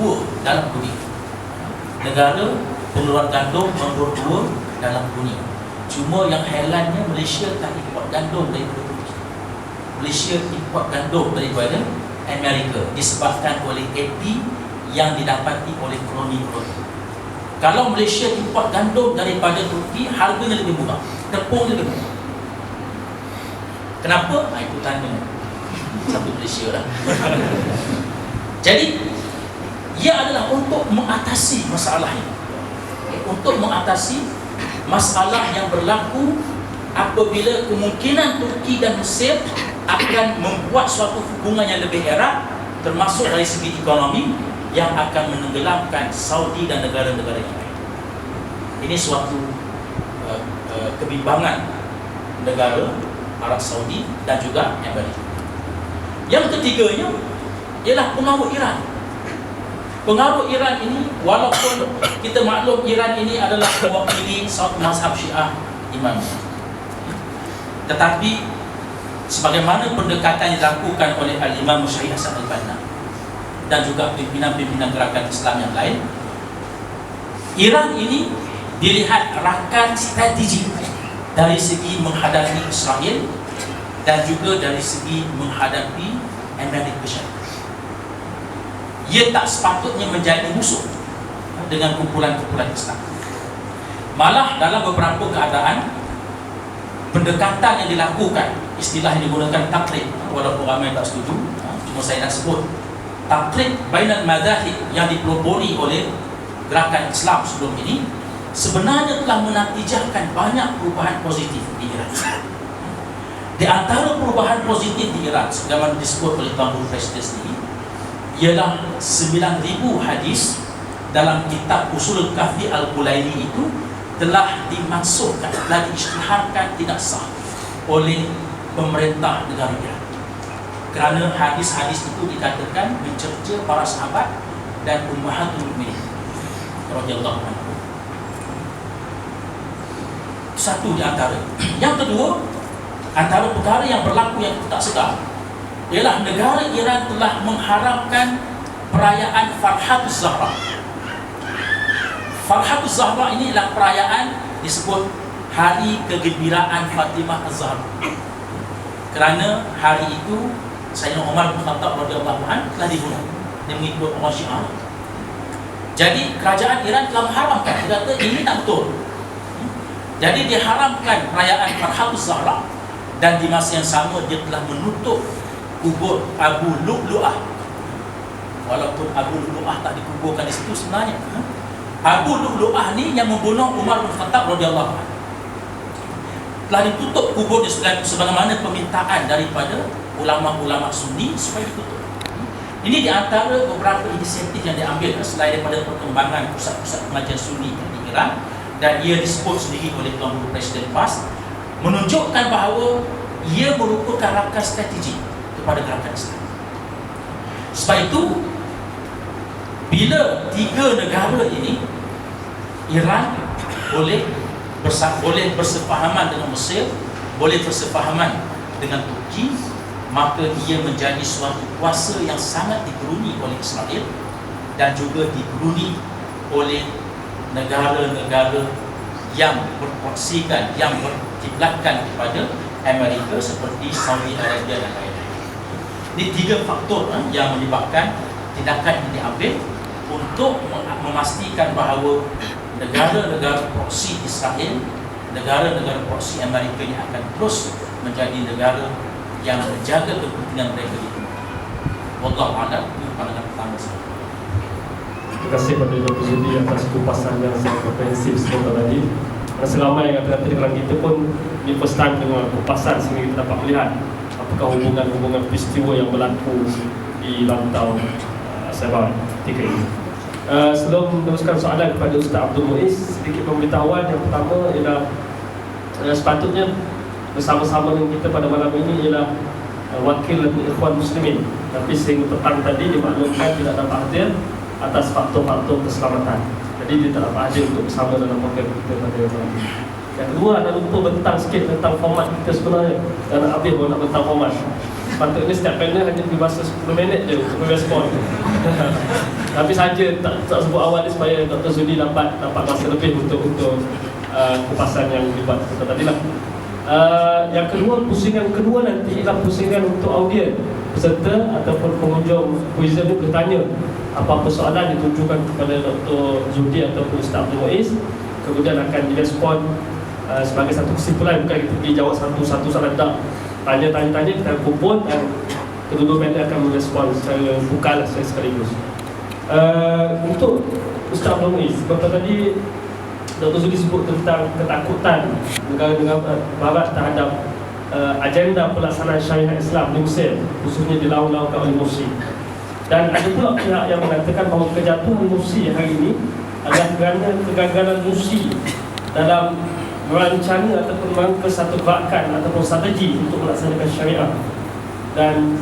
2 dalam dunia. Negara pengeluar gandum nombor 2 dalam dunia. Cuma yang herannya Malaysia tak import gandum daripada Turki. Malaysia import gandum daripada Amerika disebabkan oleh AP yang didapati oleh koloni-koloni. Kalau Malaysia import gandum daripada Turki, harganya lebih murah, tepung lebih murah. Kenapa? Itu tanya satu Malaysia lah. Jadi ia adalah untuk mengatasi masalah ini, untuk mengatasi masalah yang berlaku apabila kemungkinan Turki dan Mesir akan membuat suatu hubungan yang lebih erat, termasuk dari segi ekonomi, yang akan menenggelamkan Saudi dan negara-negara yang lain. Ini suatu kebimbangan negara Arab Saudi dan juga Amerika. Yang ketiganya ialah pengaruh Iran. Pengaruh Iran ini, walaupun kita maklum Iran ini adalah mewakili suatu mazhab Syiah Imam, tetapi sebagaimana pendekatan yang dilakukan oleh Al-Imam Syekh Hasan Al-Banna dan juga pimpinan-pimpinan gerakan Islam yang lain, Iran ini dilihat rakan strategi dari segi menghadapi Israel dan juga dari segi menghadapi Amerika Syarikat. Ia tak sepatutnya menjadi musuh dengan kumpulan-kumpulan Islam. Malah dalam beberapa keadaan, pendekatan yang dilakukan, istilah yang digunakan taklid, walaupun ramai tak setuju, cuma saya nak sebut taklid bainal madzahib yang dipelopori oleh gerakan Islam sebelum ini, sebenarnya telah menatijahkan banyak perubahan positif di Iran. Di antara perubahan positif di Iran, sebagaimana disebut oleh Tuan Guru Presiden sendiri, ialah 9,000 hadis dalam kitab Usul Kafi Al-Qulaini itu telah dimasukkan, telah diisytiharkan tidak sah oleh pemerintah negara Iran, kerana hadis-hadis itu dikatakan mencerca para sahabat dan ummahatul mukminin radhiyallahu anhu. Satu di antara. Yang kedua, antara perkara yang berlaku yang tak sedar ialah negara Iran telah mengharamkan perayaan Farhatuz Zahra. Farhatuz Zahra ini adalah perayaan disebut hari kegembiraan Fatimah Az-Zahra, kerana hari itu Sayyidina Umar bin Khattab radhiyallahu anhu telah dibunuh. Dia mengikut orang Syiah. Jadi kerajaan Iran telah mengharamkan. Dia kata ini tak betul. Jadi diharamkan perayaan Farhatuz Zahra, dan di masa yang sama dia telah menutup kubur Abu Lu'lu'ah. Walaupun Abu Lu'lu'ah tak dikuburkan di situ sebenarnya. Abu Lu'lu'ah ni yang membunuh Umar bin Khattab radhiyallahu anhu. Telah ditutup kuburnya sebagaimana permintaan daripada ulama-ulama Sunni supaya ditutup. Ini di antara beberapa inisiatif yang diambil selain daripada perkembangan pusat-pusat pengajian Sunni di Iran, dan ia disebut sendiri oleh Tuan Guru Presiden PAS, menunjukkan bahawa ia merupakan rakan strategi kepada gerakan Islam. Sebab itu, bila tiga negara ini, Iran boleh bersefahaman dengan Mesir, boleh bersefahaman dengan Turki, maka ia menjadi suatu kuasa yang sangat digeruni oleh Israel dan juga digeruni oleh negara-negara yang berproksikan, yang berkiblatkan kepada Amerika seperti Saudi Arabia dan lain-lain. Ini tiga faktor yang menyebabkan tindakan ini diambil untuk memastikan bahawa negara-negara proksi Israel, negara-negara proksi Amerika ini akan terus menjadi negara yang menjaga kepentingan mereka itu. Wallahu a'lam. Ini pandangan pertama saya. Terima kasih kepada Dr. Zudi atas kupasan yang sangat komprehensif sebentar tadi. Dan selama yang kata dalam kita pun ini first time dengan kupasan sehingga kita dapat melihat apakah hubungan-hubungan peristiwa yang berlaku di rantau Sabah ketika ini. Sebelum meneruskan soalan kepada Ustaz Abdul Muiz, sedikit pemberitahuan. Yang pertama ialah sepatutnya bersama-sama dengan kita pada malam ini ialah wakil Ikhwan Muslimin, tapi sehingga petang tadi dimaklumkan tidak dapat hadir atas faktor-faktor keselamatan. Jadi dia tak dapat hadir untuk bersama dalam program kita pada malam ini. Yang kedua, anda lupa bentang sikit tentang format kita sebenarnya. Dan habis pun nak bentang format. sepatutnya setiap panel hanya beri masa 10 minit je untuk respon. Tapi saja tak sebut awal ni supaya Dr. Zudi dapat masa lebih untuk kupasan yang dibuat tadi lah. Yang kedua, pusingan kedua nanti ialah pusingan untuk audien peserta ataupun pengunjung kuizen ni boleh tanya apa-apa soalan ditujukan kepada Dr. Zudi ataupun Ustaz Abdul Muiz, kemudian akan direspon sebagai satu kesimpulan, bukan kita pergi jawab satu-satu soalan, tak. Tanya-tanya kita kumpul dan kedua-dua panel akan merespon secara buka lah, secara sekaligus. Untuk Ustaz Abdul Muiz, beberapa tadi Dr. Zudi sebut tentang ketakutan negara-negara barat terhadap agenda pelaksanaan syariah Islam di Mesir, khususnya dilaung-laungkan oleh Mursi. Dan ada pula pihak yang mengatakan bahawa kejatuhan Mursi hari ini adalah kerana kegagalan Mursi dalam merancang ataupun merangka satu gerakan ataupun strategi untuk melaksanakan syariah. Dan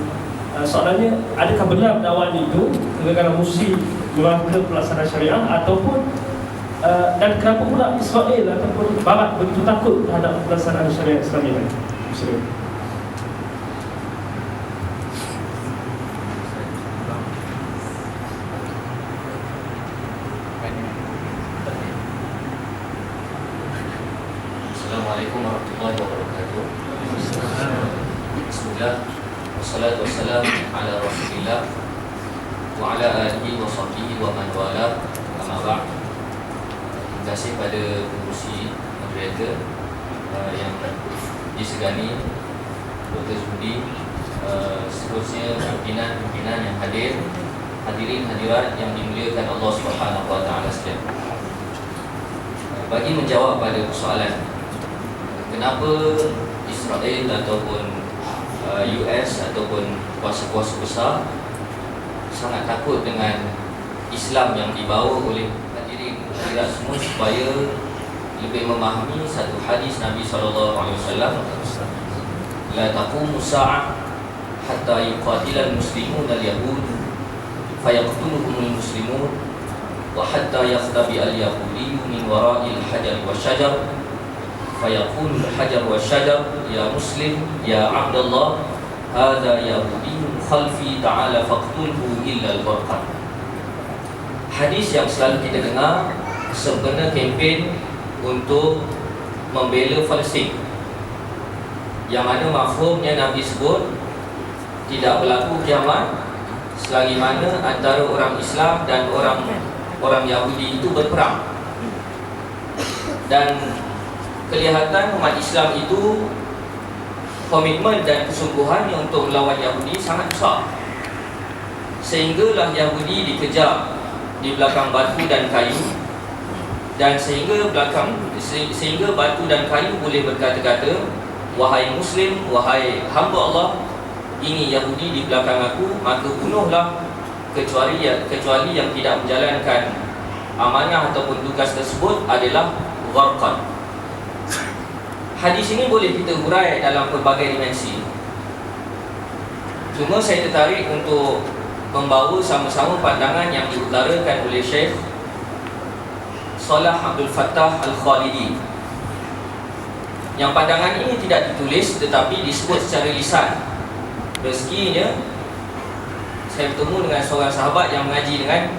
soalannya, adakah benar dakwaan itu kegagalan Mursi merangka pelaksanaan syariah, ataupun dan kenapa pula Israel ataupun Barat begitu takut terhadap pelaksanaan syariah Islam ini? Assalamualaikum warahmatullahi wabarakatuh. Bismillah, wassalatu wassalamu ala rasulillah wa ala alihi wa sahbihi wa man wala, amma ba'd. Terima kasih pada pengurusi moderator yang disegani, Dr. Zudi, seterusnya pimpinan yang hadir, hadirin hadirat yang dimuliakan Allah Subhanahu wa taala sekalian. Bagi menjawab pada persoalan kenapa Israel ataupun US ataupun kuasa-kuasa besar sangat takut dengan Islam yang dibawa oleh hadirin hadirat semua, supaya lebih memahami satu hadis Nabi SAW, la taqumu sa'ah hatta yuqatilal muslimun al-yahud fayaqtuluhumul muslimun wa hatta yakhtabi al-yahudi min wara'il hajar wa syajar fayaqulu al-hajar wa syajar ya muslim ya abdallah hadha yahudiyyun khalfi ta'ala faqtulhu illa al-barqan. Hadis yang selalu kita dengar sempena kempen untuk membela Palestin, yang mana mafhumnya Nabi sebut tidak berlaku kiamat selagi mana antara orang Islam dan orang Yahudi itu berperang. Dan kelihatan umat Islam itu komitmen dan kesungguhannya untuk melawan Yahudi sangat besar, sehinggalah Yahudi dikejar di belakang batu dan kayu, dan sehingga batu dan kayu boleh berkata-kata, wahai Muslim, wahai hamba Allah, ini Yahudi di belakang aku, maka bunuhlah, kecuali yang tidak menjalankan amanah ataupun tugas tersebut adalah gharqan. Hadis ini boleh kita hurai dalam pelbagai dimensi. Cuma saya tertarik untuk membawa sama-sama pandangan yang diutarakan oleh Syekh Salah Abdul Fattah Al-Khalidi. Yang pandangan ini tidak ditulis tetapi disebut secara lisan. Rezekinya saya bertemu dengan seorang sahabat yang mengaji dengan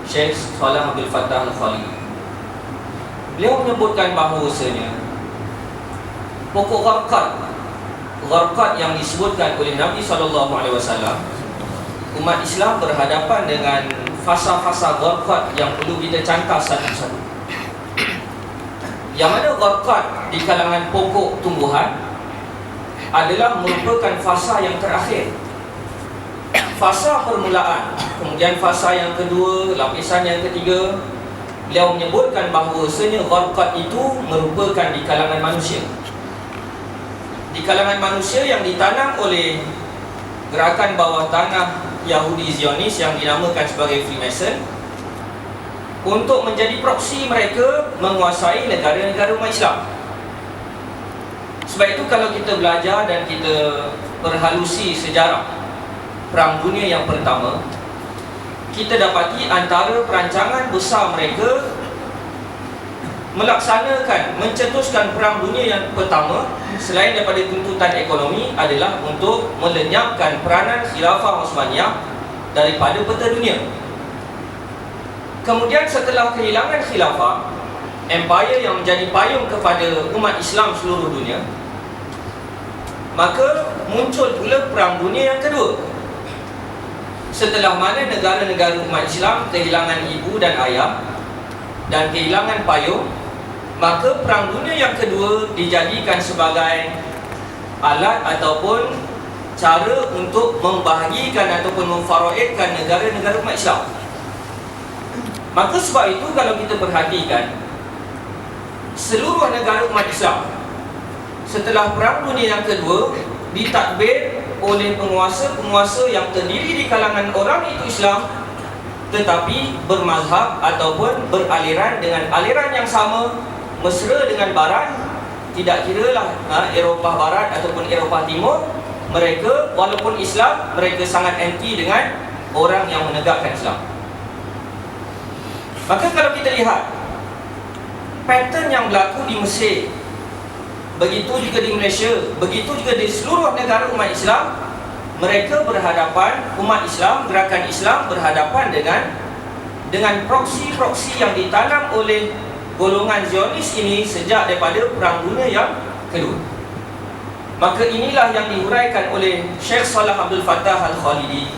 Syekh Salah Abdul Fattah Al-Khalidi. Beliau menyebutkan bahawasanya pokok gharqat yang disebutkan oleh Nabi SAW, umat Islam berhadapan dengan fasa-fasa gharqat yang perlu kita cantas satu-satu. Yang mana gharqat di kalangan pokok tumbuhan adalah merupakan fasa yang terakhir, fasa permulaan, kemudian fasa yang kedua, lapisan yang ketiga. Beliau menyebutkan bahawasanya gharqat itu merupakan di kalangan manusia, di kalangan manusia yang ditanam oleh gerakan bawah tanah Yahudi Zionis yang dinamakan sebagai Freemason, untuk menjadi proksi mereka menguasai negara-negara umat Islam. Sebab itu kalau kita belajar dan kita berhalusi sejarah Perang Dunia yang Pertama, kita dapati antara perancangan besar mereka melaksanakan, mencetuskan Perang Dunia yang pertama selain daripada tuntutan ekonomi adalah untuk melenyapkan peranan Khilafah Osmaniyah daripada peta dunia. Kemudian setelah kehilangan Khilafah, empire yang menjadi payung kepada umat Islam seluruh dunia, maka muncul pula Perang Dunia yang kedua. Setelah mana negara-negara umat Islam kehilangan ibu dan ayah dan kehilangan payung, maka Perang Dunia yang kedua dijadikan sebagai alat ataupun cara untuk membahagikan ataupun memfaraidkan negara-negara umat Islam. Maka sebab itu kalau kita perhatikan, seluruh negara umat Islam setelah Perang Dunia yang kedua ditadbir oleh penguasa-penguasa yang terdiri di kalangan orang itu Islam, tetapi bermazhab ataupun beraliran dengan aliran yang sama, mesra dengan Barat. Tidak kiralah Eropah Barat ataupun Eropah Timur, mereka walaupun Islam, mereka sangat anti dengan orang yang menegakkan Islam. Maka kalau kita lihat pattern yang berlaku di Mesir, begitu juga di Malaysia, begitu juga di seluruh negara umat Islam, mereka berhadapan, umat Islam, gerakan Islam berhadapan dengan proksi-proksi yang ditanam oleh golongan Zionis ini sejak daripada Perang Dunia yang kedua. Maka inilah yang dihuraikan oleh Syekh Salah Abdul Fattah Al-Khalidi,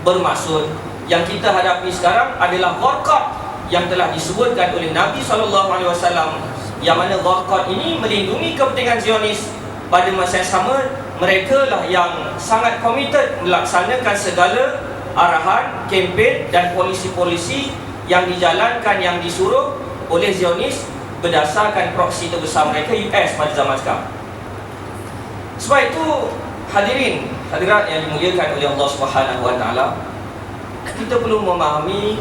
bermaksud yang kita hadapi sekarang adalah gharqad yang telah disebutkan oleh Nabi SAW, yang mana gharqad ini melindungi kepentingan Zionis. Pada masa yang sama, mereka lah yang sangat komited melaksanakan segala arahan, kempen dan polisi-polisi yang dijalankan, yang disuruh oleh Zionis berdasarkan proksi terbesar mereka, US, pada zaman sekarang. Sebab itu, hadirin, hadirat yang dimuliakan oleh Allah SWT, kita perlu memahami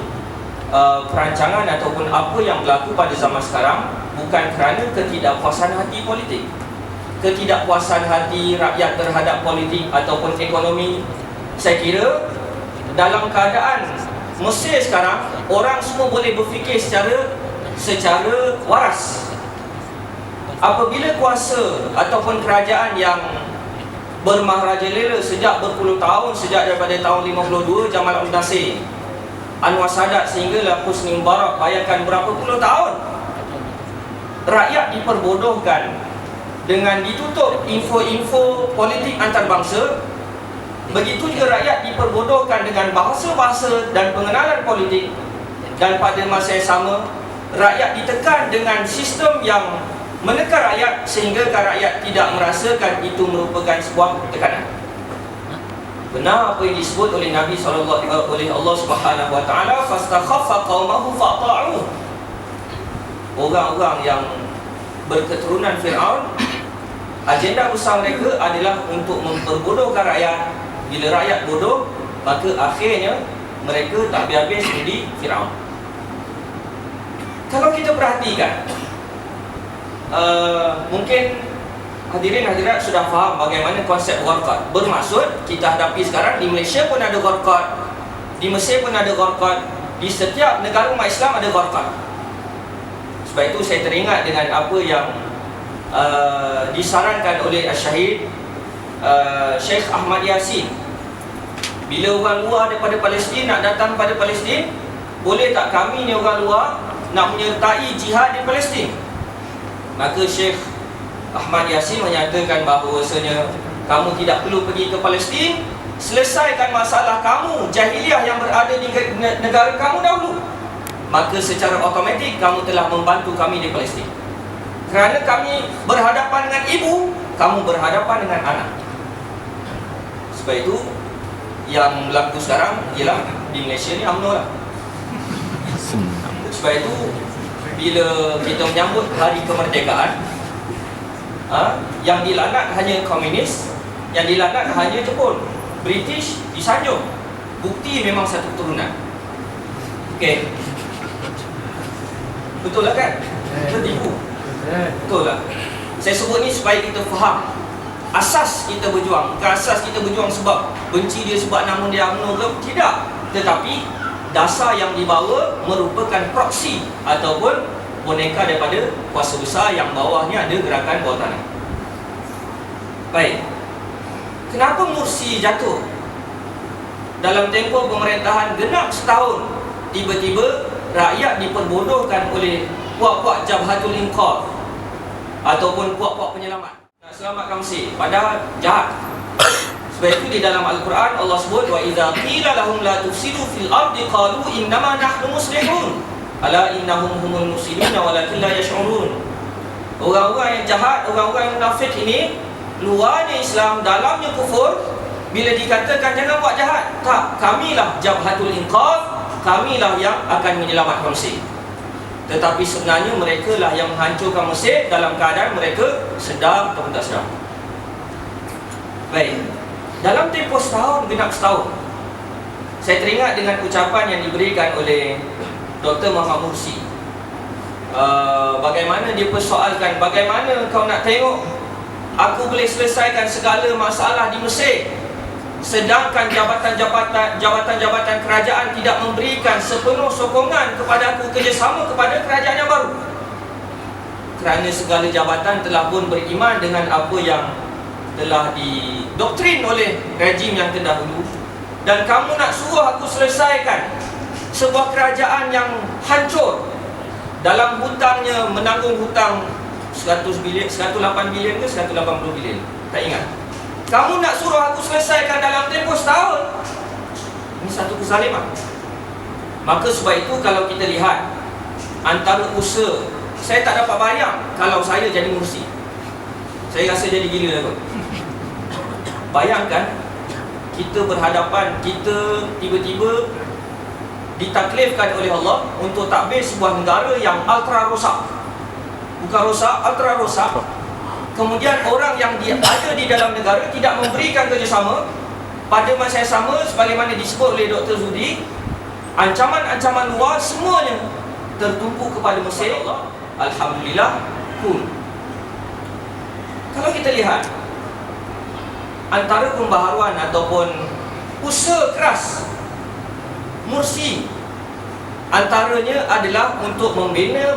perancangan ataupun apa yang berlaku pada zaman sekarang bukan kerana ketidakpuasan hati politik, ketidakpuasan hati rakyat terhadap politik ataupun ekonomi. Saya kira dalam keadaan Mesir sekarang, orang semua boleh berfikir secara waras. Apabila kuasa ataupun kerajaan yang bermaharajalela sejak berpuluh tahun, sejak daripada tahun 52 Jamal Abdel Nasir, Anwar Sadat sehinggalah Husni Mubarak, bayangkan berapa puluh tahun rakyat diperbodohkan dengan ditutup info-info politik antarabangsa. Begitu juga rakyat diperbodohkan dengan bahasa-bahasa dan pengenalan politik. Dan pada masa yang sama, rakyat ditekan dengan sistem yang menekan rakyat sehingga rakyat tidak merasakan itu merupakan sebuah tekanan. Benar apa yang disebut oleh Nabi oleh Allah Subhanahu Wa Taala, fastakhaffa qaumahu fa'ta'u. Orang-orang yang berketurunan Firaun, agenda besar mereka adalah untuk memperbodohkan rakyat. Bila rakyat bodoh, maka akhirnya mereka tak habis-habis menjadi Firaun. Kalau kita perhatikan, mungkin hadirin hadirat sudah faham bagaimana konsep gharqad. Bermaksud kita hadapi sekarang di Malaysia pun ada gharqad, di Mesir pun ada gharqad, di setiap negara umat Islam ada gharqad. Sebab itu saya teringat dengan apa yang disarankan oleh Syahid Sheikh Ahmad Yasin. Bila orang luar daripada Palestin nak datang pada Palestin, boleh tak kami ni orang luar nak menyertai jihad di Palestin? Maka Sheikh Ahmad Yasin menyatakan bahawasanya kamu tidak perlu pergi ke Palestin, selesaikan masalah kamu jahiliah yang berada di negara kamu dahulu, maka secara automatik kamu telah membantu kami di Palestin. Kerana kami berhadapan dengan ibu, kamu berhadapan dengan anak. Sebab itu yang berlaku sekarang ialah di Malaysia ni UMNO lah. Sebab itu bila kita menyambut hari kemerdekaan, yang dilaknat hanya komunis, yang dilaknat hanya Jepun, British disanjung. Bukti memang satu keturunan. Okey, betul lah kan? Tertipu. Betul lah. Saya sebut ni supaya kita faham asas kita berjuang. Bukan asas kita berjuang sebab benci dia, sebab nama dia UMNO ke, tidak. Tetapi dasar yang dibawa merupakan proksi ataupun boneka daripada kuasa besar yang bawahnya ada gerakan bawah tanah. Baik. Kenapa Mursi jatuh? Dalam tempoh pemerintahan genap setahun, tiba-tiba rakyat diperbodohkan oleh puak-puak Jabhatul Inqadh ataupun puak-puak penyelamat nak selamatkan Mesir, padahal jahat. Sebab itu di dalam Al-Quran Allah sebut wa idza qila lahum la tufsidu fil ardi qalu innama nahnu muslihun ala innahum humul mufsidun walakin la yash'urun. Orang-orang yang jahat, orang-orang yang munafik ini luarnya Islam, dalamnya kufur. Bila dikatakan jangan buat jahat, tak, kamilah Jabhatul Inqadh, kamilah yang akan menyelamatkan Mesir. Tetapi sebenarnya mereka lah yang menghancurkan Mesir dalam keadaan mereka sedar atau tak sedar. Baik. Dalam tempoh setahun, genap setahun, saya teringat dengan ucapan yang diberikan oleh Dr. Muhammad Mursi. Bagaimana dia persoalkan, bagaimana kau nak tengok aku boleh selesaikan segala masalah di Mesir, sedangkan jabatan-jabatan kerajaan tidak memberikan sepenuh sokongan kepada aku kerjasama kepada kerajaan yang baru. Kerana segala jabatan telah pun beriman dengan apa yang telah didoktrin oleh rejim yang terdahulu, dan kamu nak suruh aku selesaikan sebuah kerajaan yang hancur dalam hutangnya, menanggung hutang 108 bilion ke 180 bilion, tak ingat. Kamu nak suruh aku selesaikan dalam tempoh setahun. Ini satu kezaliman. Maka sebab itu kalau kita lihat antara usaha, saya tak dapat bayang kalau saya jadi Mursi, saya rasa jadi gila dah kot. Bayangkan kita berhadapan, kita tiba-tiba ditaklifkan oleh Allah untuk takbir sebuah negara yang ultra rosak. Bukan rosak, ultra rosak. Kemudian orang yang ada di dalam negara tidak memberikan kerjasama. Pada masa yang sama, sebagaimana disebut oleh Dr. Zudi, ancaman-ancaman luar semuanya tertumpu kepada Mesir. Alhamdulillah, cool. Kalau kita lihat antara pembaharuan ataupun usaha keras Mursi, antaranya adalah untuk membina